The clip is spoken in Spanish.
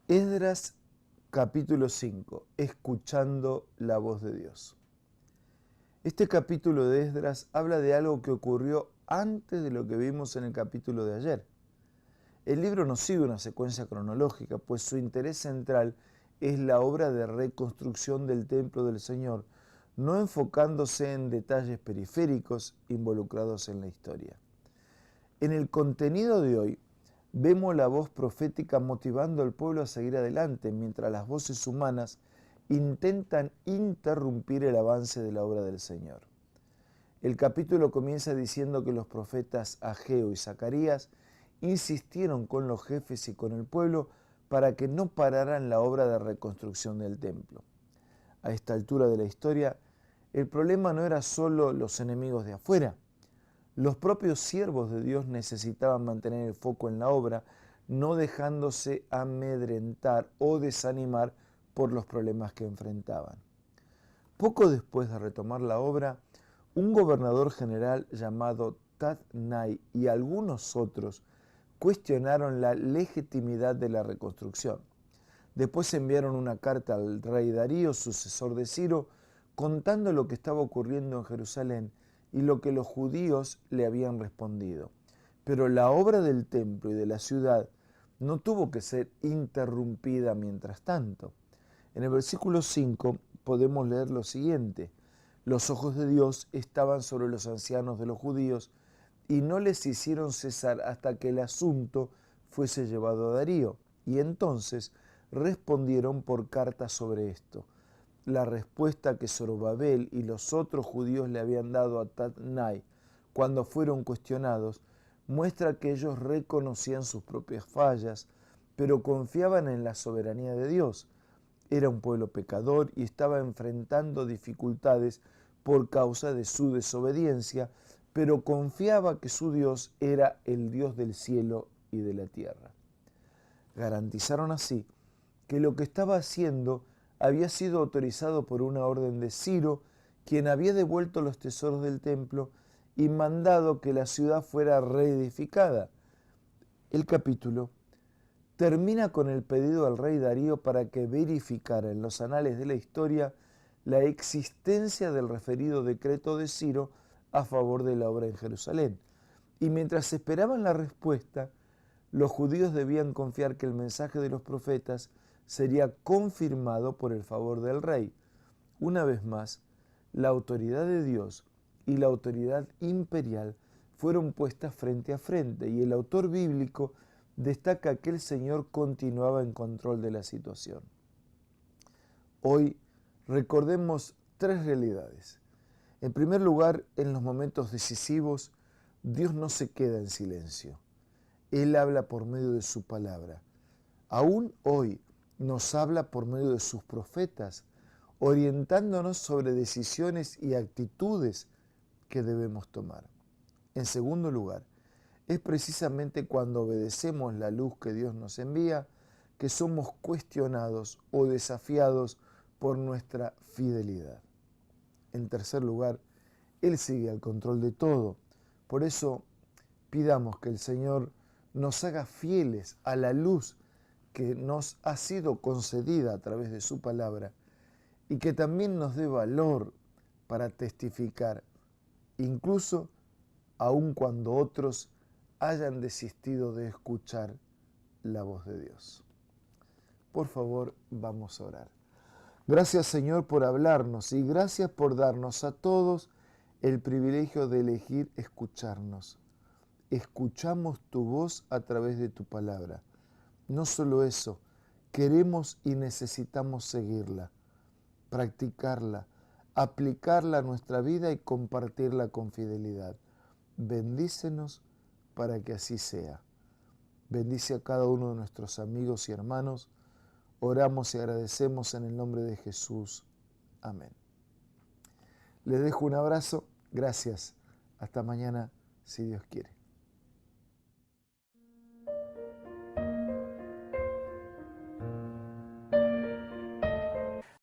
Esdras capítulo 5, escuchando la voz de Dios. Este capítulo de Esdras habla de algo que ocurrió antes de lo que vimos en el capítulo de ayer. El libro no sigue una secuencia cronológica, pues su interés central es la obra de reconstrucción del templo del Señor, no enfocándose en detalles periféricos involucrados en la historia. En el contenido de hoy, vemos la voz profética motivando al pueblo a seguir adelante, mientras las voces humanas intentan interrumpir el avance de la obra del Señor. El capítulo comienza diciendo que los profetas Ageo y Zacarías insistieron con los jefes y con el pueblo para que no pararan la obra de reconstrucción del templo. A esta altura de la historia, el problema no era solo los enemigos de afuera. Los propios siervos de Dios necesitaban mantener el foco en la obra, no dejándose amedrentar o desanimar por los problemas que enfrentaban. Poco después de retomar la obra, un gobernador general llamado Tatnai y algunos otros cuestionaron la legitimidad de la reconstrucción. Después enviaron una carta al rey Darío, sucesor de Ciro, contando lo que estaba ocurriendo en Jerusalén y lo que los judíos le habían respondido. Pero la obra del templo y de la ciudad no tuvo que ser interrumpida mientras tanto. En el versículo 5 podemos leer lo siguiente: los ojos de Dios estaban sobre los ancianos de los judíos y no les hicieron cesar hasta que el asunto fuese llevado a Darío. Y entonces respondieron por carta sobre esto. La respuesta que Zorobabel y los otros judíos le habían dado a Tatnai cuando fueron cuestionados muestra que ellos reconocían sus propias fallas, pero confiaban en la soberanía de Dios. Era un pueblo pecador y estaba enfrentando dificultades por causa de su desobediencia, pero confiaba que su Dios era el Dios del cielo y de la tierra. Garantizaron así que lo que estaba haciendo había sido autorizado por una orden de Ciro, quien había devuelto los tesoros del templo y mandado que la ciudad fuera reedificada. El capítulo termina con el pedido al rey Darío para que verificara en los anales de la historia la existencia del referido decreto de Ciro a favor de la obra en Jerusalén. Y mientras esperaban la respuesta, los judíos debían confiar que el mensaje de los profetas sería confirmado por el favor del rey. Una vez más, la autoridad de Dios y la autoridad imperial fueron puestas frente a frente, y el autor bíblico destaca que el Señor continuaba en control de la situación. Hoy recordemos tres realidades. En primer lugar, en los momentos decisivos, Dios no se queda en silencio. Él habla por medio de su palabra. Aún hoy nos habla por medio de sus profetas, orientándonos sobre decisiones y actitudes que debemos tomar. En segundo lugar, es precisamente cuando obedecemos la luz que Dios nos envía que somos cuestionados o desafiados por nuestra fidelidad. En tercer lugar, Él sigue al control de todo. Por eso pidamos que el Señor nos haga fieles a la luz que nos ha sido concedida a través de su palabra, y que también nos dé valor para testificar, incluso aun cuando otros hayan desistido de escuchar la voz de Dios. Por favor, vamos a orar. Gracias, Señor, por hablarnos, y gracias por darnos a todos el privilegio de elegir escucharnos. Escuchamos tu voz a través de tu palabra. No solo eso, queremos y necesitamos seguirla, practicarla, aplicarla a nuestra vida y compartirla con fidelidad. Bendícenos para que así sea. Bendice a cada uno de nuestros amigos y hermanos. Oramos y agradecemos en el nombre de Jesús. Amén. Les dejo un abrazo. Gracias. Hasta mañana, si Dios quiere.